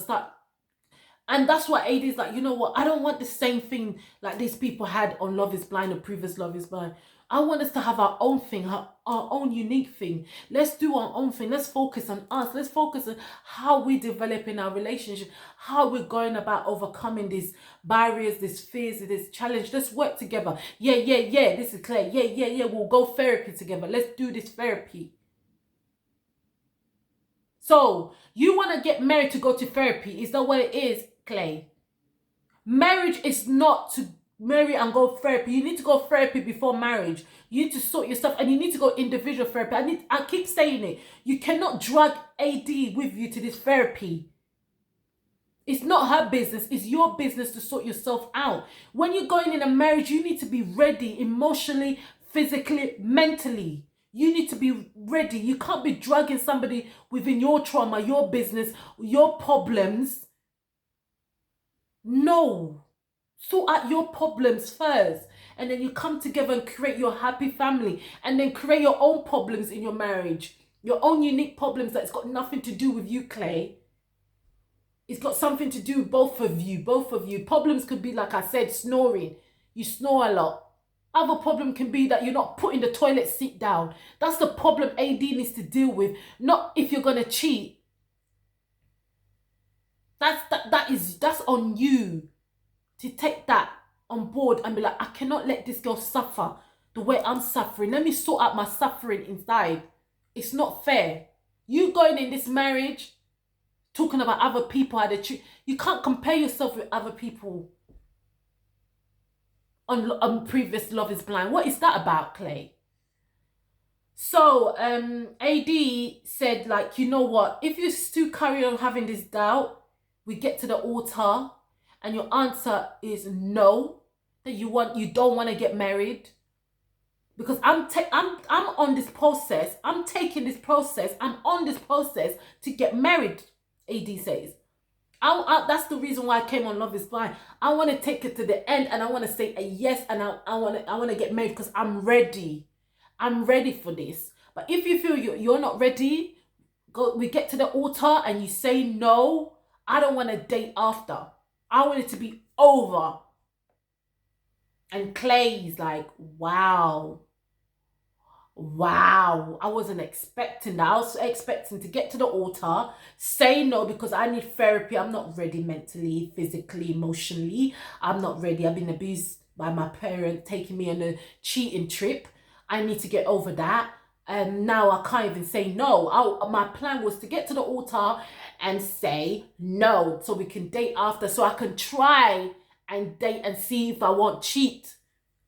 And that's why AD is like, you know what? I don't want the same thing like these people had on Love is Blind or previous Love is Blind. I want us to have our own thing, our own unique thing. Let's do our own thing. Let's focus on us. Let's focus on how we develop in our relationship, how we're going about overcoming these barriers, these fears, this challenge. Let's work together. Yeah. This is Claire. Yeah. We'll go therapy together. Let's do this therapy. So, you want to get married to go to therapy. Is that what it is, Clay? Marriage is not marry and go therapy. You need to go therapy before marriage. You need to sort yourself, and you need to go individual therapy. I keep saying it. You cannot drag AD with you to this therapy. It's not her business. It's your business to sort yourself out. When you're going in a marriage, you need to be ready emotionally, physically, mentally. You need to be ready. You can't be dragging somebody within your trauma, your business, your problems. No. Sort out your problems first. And then you come together and create your happy family. And then create your own problems in your marriage. Your own unique problems that's got nothing to do with you, Clay. It's got something to do with both of you. Problems could be, like I said, snoring. You snore a lot. Other problem can be that you're not putting the toilet seat down. That's the problem AD needs to deal with. Not if you're going to cheat. That's on you to take that on board and be like, I cannot let this girl suffer the way I'm suffering. Let me sort out my suffering inside. It's not fair. You going in this marriage talking about other people, how they treat you. Can't compare yourself with other people on previous Love is Blind. What is that about, Clay? So AD said, like, you know what, if you still carry on having this doubt, we get to the altar and your answer is no, that you don't want to get married, because I'm on this process. I'm taking this process. I'm on this process to get married. AD says, that's the reason why I came on Love is Blind. I want to take it to the end, and I want to say a yes, and I want to get married because I'm ready. I'm ready for this. But if you feel you're not ready, we get to the altar and you say no. I don't want to date after. I want it to be over. And Clay's like, wow. Wow, I wasn't expecting that. I was expecting to get to the altar, say no because I need therapy. I'm not ready mentally, physically, emotionally. I'm not ready. I've been abused by my parent, taking me on a cheating trip. I need to get over that. And now I can't even say no. My plan was to get to the altar and say no so we can date after, so I can try and date and see if I won't cheat.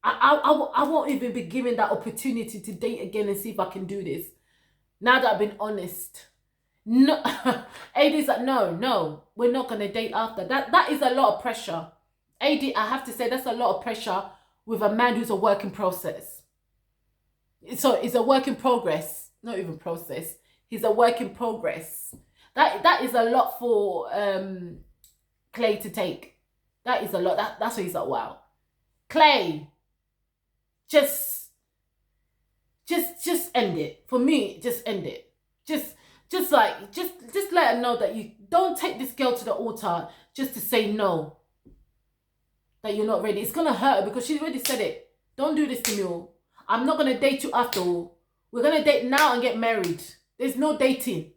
I won't even be given that opportunity to date again and see if I can do this. Now that I've been honest. No, AD's like, no, we're not going to date after. That is a lot of pressure. AD, I have to say, that's a lot of pressure with a man who's a work in process. So it's a work in progress, not even process. He's a work in progress. That is a lot for Clay to take. That is a lot. That's why he's like, wow. Clay, just end it. For me, just end it. Just let her know that you don't take this girl to the altar just to say no. That you're not ready. It's gonna hurt her because she's already said it. Don't do this to me. I'm not gonna date you after all. We're gonna date now and get married. There's no dating.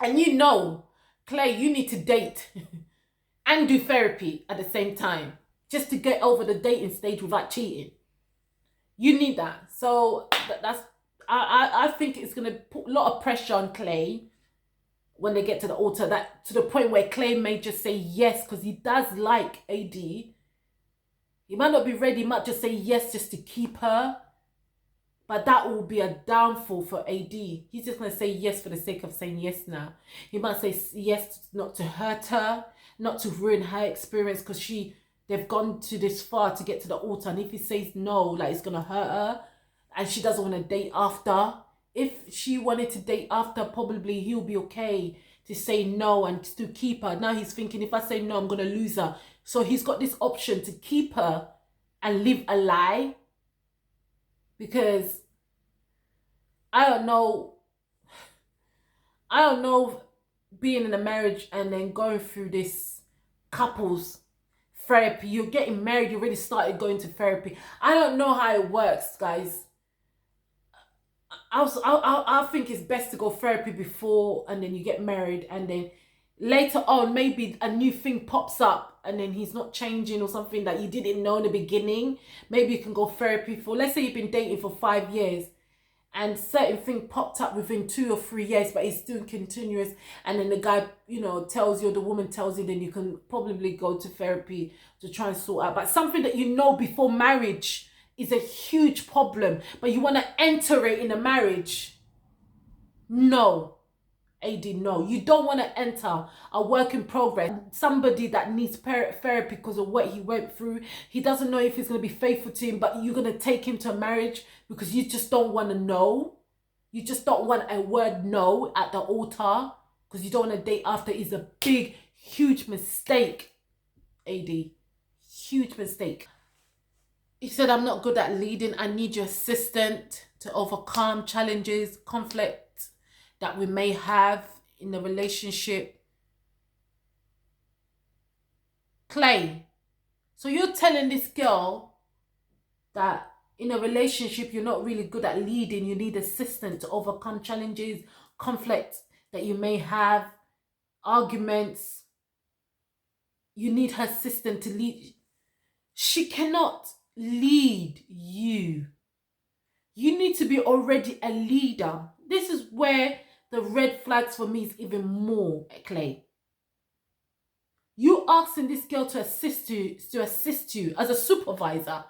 And you know, Clay, you need to date and do therapy at the same time, just to get over the dating stage without cheating. You need that. So I think it's going to put a lot of pressure on Clay when they get to the altar, that to the point where Clay may just say yes because he does like AD. He might not be ready, he might just say yes just to keep her. But that will be a downfall for AD. He's just going to say yes for the sake of saying yes now. He might say yes not to hurt her, not to ruin her experience, because they've gone to this far to get to the altar. And if he says no, like it's going to hurt her and she doesn't want to date after. If she wanted to date after, probably he'll be okay to say no and still keep her. Now he's thinking, if I say no, I'm going to lose her. So he's got this option to keep her and live a lie. Because I don't know being in a marriage and then going through this couples therapy. You're getting married, you already started going to therapy. I don't know how it works, guys. I think it's best to go therapy before and then you get married, and then later on maybe a new thing pops up and then he's not changing or something that you didn't know in the beginning. Maybe you can go therapy for, let's say you've been dating for 5 years and certain thing popped up within 2 or 3 years, but it's still continuous, and then the guy, you know, tells you, the woman tells you, then you can probably go to therapy to try and sort out. But something that you know before marriage is a huge problem, but you want to enter it in a marriage. No. AD, no. You don't want to enter a work in progress. Somebody that needs therapy because of what he went through. He doesn't know if he's going to be faithful to him, but you're going to take him to a marriage because you just don't want to know. You just don't want a word no at the altar because you don't want to date after. Is a big, huge mistake, AD. Huge mistake. He said, I'm not good at leading. I need your assistant to overcome challenges, conflict that we may have in the relationship. Clay, so you're telling this girl that in a relationship you're not really good at leading, you need assistance to overcome challenges, conflicts that you may have, arguments. You need her assistant to lead. She cannot lead you. You need to be already a leader. This is where the red flags for me is even more, Clay. You asking this girl to assist you as a supervisor.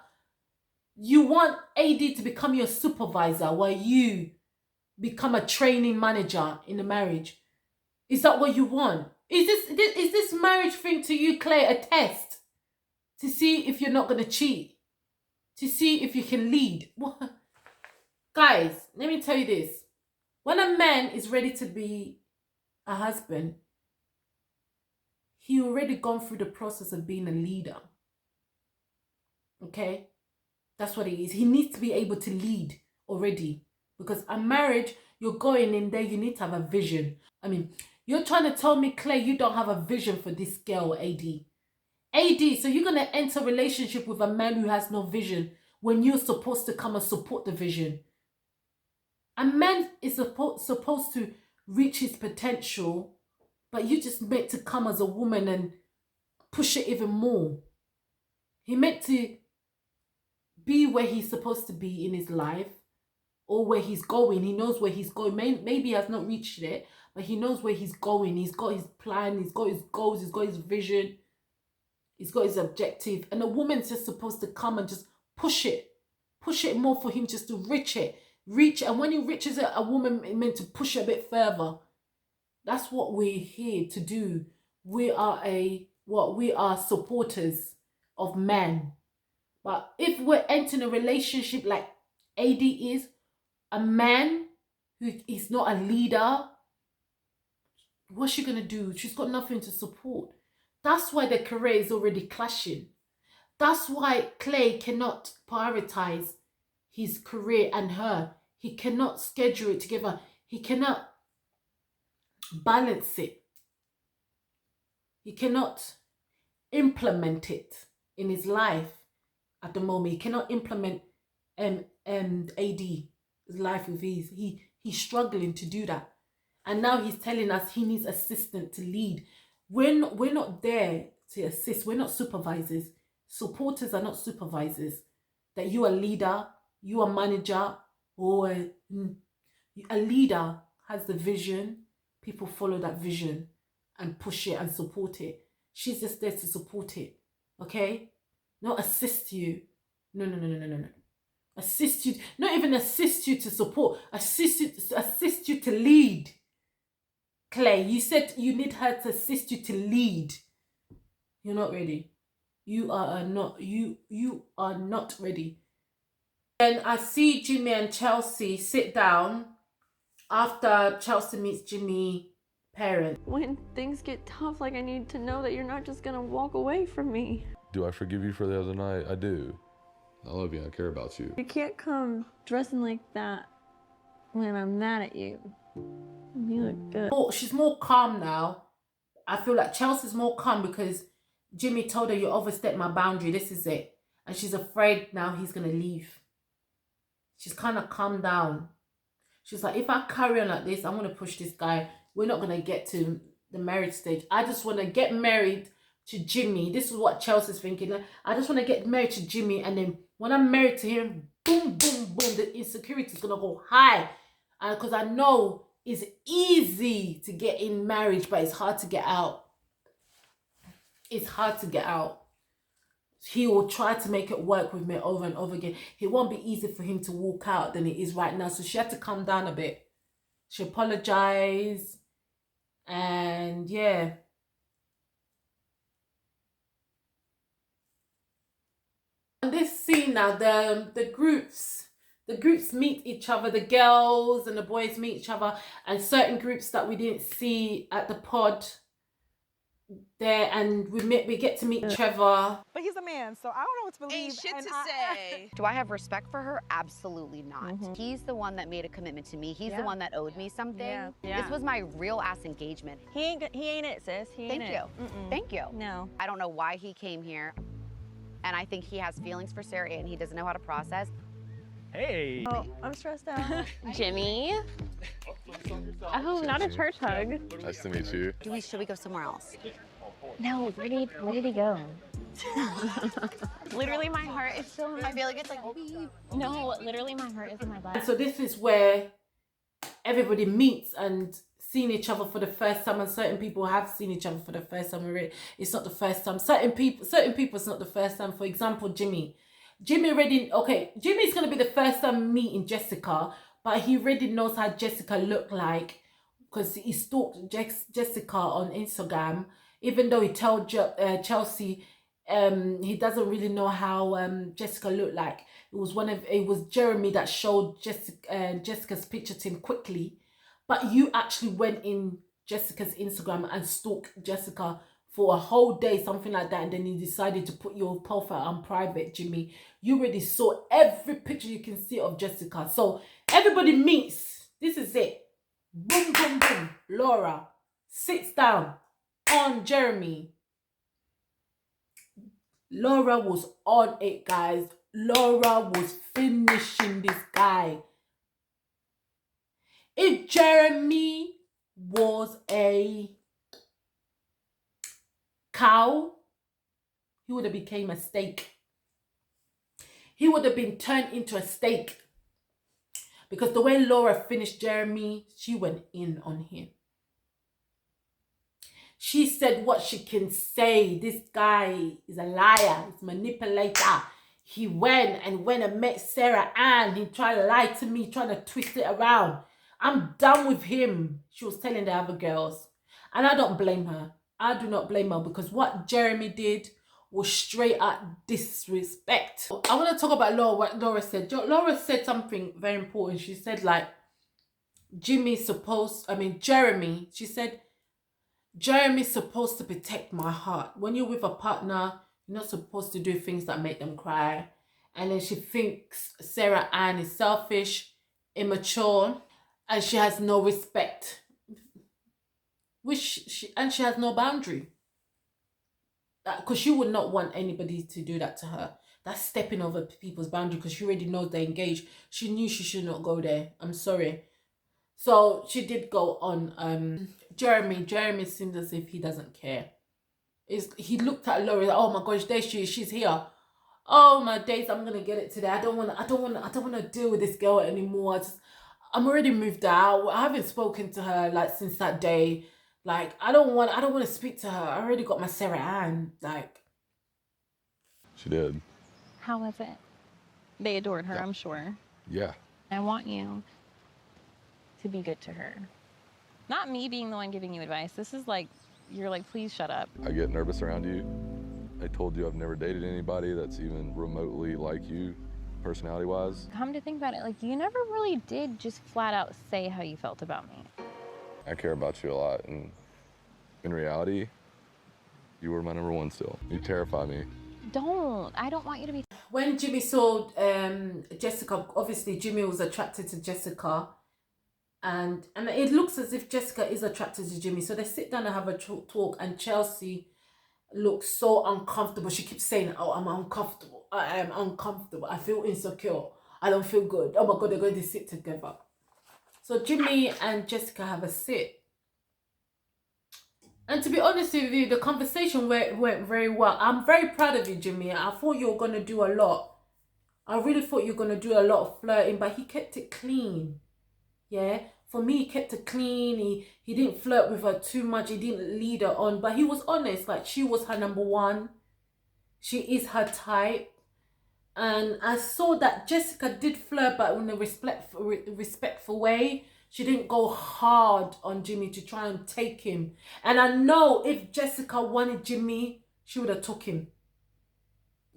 You want AD to become your supervisor while you become a training manager in the marriage. Is that what you want? Is this marriage thing to you, Clay, a test to see if you're not going to cheat? To see if you can lead? Guys, let me tell you this. When a man is ready to be a husband, he already gone through the process of being a leader. Okay? That's what it is. He needs to be able to lead already. Because a marriage, you're going in there, you need to have a vision. I mean, you're trying to tell me, Clay, you don't have a vision for this girl, AD. AD, so you're going to enter a relationship with a man who has no vision when you're supposed to come and support the vision. A man is supposed to reach his potential, but you just meant to come as a woman and push it even more. He meant to be where he's supposed to be in his life or where he's going. He knows where he's going. Maybe he has not reached it, but he knows where he's going. He's got his plan, he's got his goals, he's got his vision, he's got his objective. And a woman's just supposed to come and just push it more for him just to reach it. And when he reaches it, a woman is meant to push it a bit further. That's what we're here to do. We are supporters of men. But if we're entering a relationship like AD is, a man who is not a leader, what's she gonna do? She's got nothing to support. That's why the career is already clashing. That's why Clay cannot prioritize his career and her. He cannot schedule it together. He cannot balance it. He cannot implement it in his life at the moment. He cannot implement AD's life with ease. He's struggling to do that. And now he's telling us he needs assistant to lead. We're not there to assist. We're not supervisors. Supporters are not supervisors. That you are a leader, you are a manager, or a leader has the vision. People follow that vision and push it and support it. She's just there to support it. Okay? Not assist you. No. Assist you. Not even assist you to support. Assist you to lead. Clay, you said you need her to assist you to lead. You're not ready. You are not ready. And I see Jimmy and Chelsea sit down after Chelsea meets Jimmy's parents. When things get tough, like, I need to know that you're not just gonna walk away from me. Do I forgive you for the other night? I do. I love you. I care about you. You can't come dressing like that when I'm mad at you. You look good. Oh, she's more calm now. I feel like Chelsea's more calm because Jimmy told her, you overstepped my boundary. This is it. And she's afraid now he's going to leave. She's kind of calmed down. She's like, if I carry on like this, I'm going to push this guy. We're not going to get to the marriage stage. I just want to get married to Jimmy. This is what Chelsea's thinking. I just want to get married to Jimmy. And then when I'm married to him, boom, boom, boom, the insecurity is gonna go high. And because I know it's easy to get in marriage, but it's hard to get out. It's hard to get out. He will try to make it work with me over and over again. It won't be easy for him to walk out than it is right now. So she had to calm down a bit. She apologized. And yeah. On this scene now, the groups meet each other. The girls and the boys meet each other. And certain groups that we didn't see at the pod there, and we get to meet Trevor. But he's a man, so I don't know what to believe. Ain't shit to say. Do I have respect for her? Absolutely not. He's the one that made a commitment to me. He's the one that owed me something. This was my real ass engagement. He ain't it, sis. He ain't Thank you. Thank you. No. I don't know why he came here, and I think he has feelings for Sarah and he doesn't know how to process. Hey. Oh, I'm stressed out. Jimmy. Oh, not a church hug. Nice to meet you. Should we go somewhere else? No, where did he go? Literally, my heart is still in my... I feel like it's like, No, literally, my heart is in my body. So this is where everybody meets and seen each other for the first time, and certain people have seen each other for the first time already. It's not the first time. Certain people it's not the first time. For example, Jimmy already, okay, Jimmy's gonna be the first time meeting Jessica, but he already knows how Jessica looked like because he stalked Jessica on Instagram. Even though he told Chelsea he doesn't really know how Jessica looked like. It was Jeremy that showed Jessica's picture to him quickly. But you actually went in Jessica's Instagram and stalked Jessica for a whole day, something like that, and then you decided to put your profile on private, Jimmy. You already saw every picture you can see of Jessica. So everybody meets. This is it. Boom, boom, boom. Laura sits down on Jeremy. Laura was on it, guys. Laura was finishing this guy. If Jeremy was a cow, he would have became a steak. He would have been turned into a steak. Because the way Laura finished Jeremy, she went in on him. She said what she can say. This guy is a liar. He's a manipulator. He went and met Sarah Ann. He tried to lie to me, trying to twist it around. I'm done with him, she was telling the other girls. And I don't blame her. I do not blame her, because what Jeremy did was straight up disrespect. I want to talk about Laura, what Laura said. Laura said something very important. She said, like, Jeremy, she said, Jeremy's supposed to protect my heart. When you're with a partner, you're not supposed to do things that make them cry. And then she thinks Sarah Ann is selfish, immature, and she has no respect. She has no boundary. Because she would not want anybody to do that to her. That's stepping over people's boundary, because she already knows they're engaged. She knew she should not go there. I'm sorry. So she did go on Jeremy. Jeremy seems as if he doesn't care. He looked at Laura, like, oh my gosh, there she is, she's here. Oh my days, I'm gonna get it today. I don't wanna deal with this girl anymore. I'm already moved out. I haven't spoken to her like since that day. Like, I don't want to speak to her. I already got my Sarah Ann. Like, She did. How was it? They adored her, I'm sure. Yeah. I want you to be good to her. Not me being the one giving you advice. This is like, you're like, please shut up. I get nervous around you. I told you I've never dated anybody that's even remotely like you, personality-wise. Come to think about it, like, you never really did just flat out say how you felt about me. I care about you a lot, and in reality, you were my number one still. You terrify me. I don't want you to be... When Jimmy saw Jessica, obviously Jimmy was attracted to Jessica. And it looks as if Jessica is attracted to Jimmy. So they sit down and have a talk, and Chelsea looks so uncomfortable. She keeps saying, oh, I'm uncomfortable. I am uncomfortable. I feel insecure. I don't feel good. Oh my God, they're going to sit together. So Jimmy and Jessica have a sit. And to be honest with you, the conversation went very well. I'm very proud of you, Jimmy. I thought you were going to do a lot. I really thought you were going to do a lot of flirting, but he kept it clean. Yeah, for me, he kept it clean. He didn't flirt with her too much. He didn't lead her on, but he was honest. Like, she was her number one. She is her type. And I saw that Jessica did flirt, but in a respectful way. She didn't go hard on Jimmy to try and take him. And I know if Jessica wanted Jimmy, she would have took him.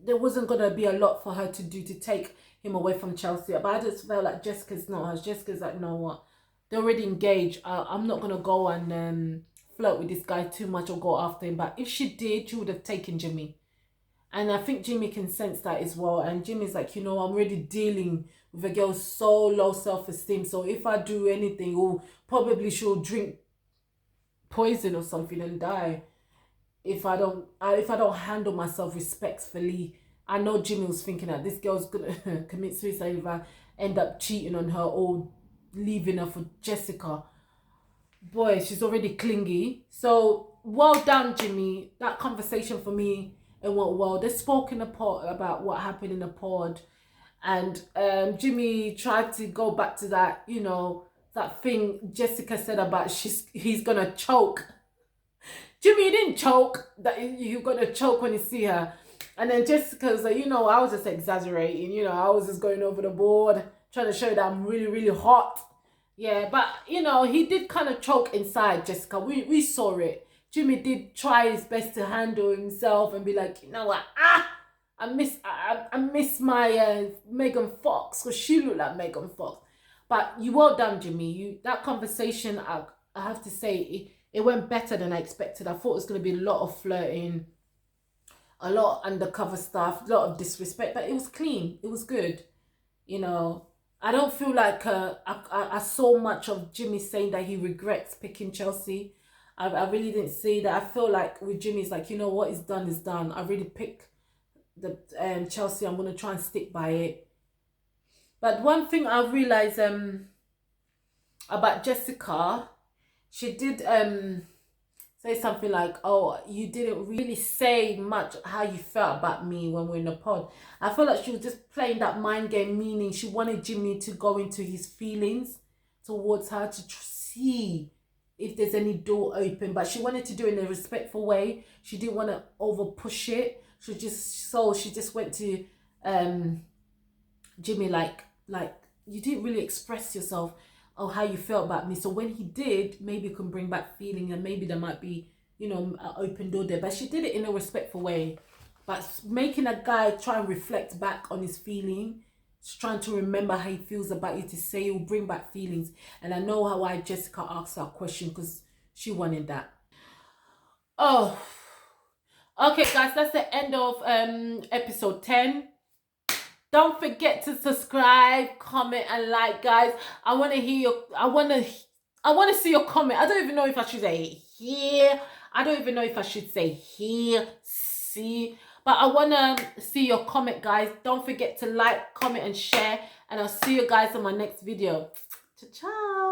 There wasn't going to be a lot for her to do to take him away from Chelsea. But I just felt like Jessica's not her. Jessica's like, no, what? They're already engaged. I'm not going to go and flirt with this guy too much or go after him. But if she did, she would have taken Jimmy. And I think Jimmy can sense that as well. And Jimmy's like, you know, I'm already dealing with a girl so low self-esteem. So if I do anything, oh, probably she'll drink poison or something and die. If I don't handle myself respectfully. I know Jimmy was thinking that this girl's gonna commit suicide if I end up cheating on her or leaving her for Jessica. Boy, she's already clingy. So well done, Jimmy. That conversation for me, it went well. They spoke in the pod about what happened in the pod, and Jimmy tried to go back to that, you know, that thing Jessica said about he's gonna choke. Jimmy, you didn't choke. That you're gonna choke when you see her. And then Jessica's like, you know, I was just exaggerating. You know, I was just going over the board, trying to show that I'm really, really hot. Yeah, but you know, he did kind of choke inside Jessica. We saw it. Jimmy did try his best to handle himself and be like, you know what, I miss my Megan Fox, because she looked like Megan Fox. But you well done, Jimmy. That conversation, I have to say, it went better than I expected. I thought it was going to be a lot of flirting, a lot of undercover stuff, a lot of disrespect, but it was clean. It was good. You know, I don't feel like I saw much of Jimmy saying that he regrets picking Chelsea. I really didn't see that. I feel like with Jimmy, it's like, you know what is done is done. I really picked the Chelsea. I'm going to try and stick by it. But one thing I realized about Jessica, she did say something like, oh, you didn't really say much how you felt about me when we're in the pod. I feel like she was just playing that mind game, meaning she wanted Jimmy to go into his feelings towards her to see if there's any door open, but she wanted to do it in a respectful way. She didn't want to over push it. She just went to Jimmy like you didn't really express yourself or how you felt about me. So when he did, maybe it can bring back feeling and maybe there might be, you know, an open door there. But she did it in a respectful way. But making a guy try and reflect back on his feeling, trying to remember how he feels about you to say it will bring back feelings. And I know why Jessica asked that question, because she wanted that. Oh, okay, guys, that's the end of episode 10. Don't forget to subscribe, comment, and like, guys. I want to hear your. I want to see your comment. I don't even know if I should say here. I don't even know if I should say here. See. But I want to see your comment, guys. Don't forget to like, comment, and share. And I'll see you guys on my next video. Ciao.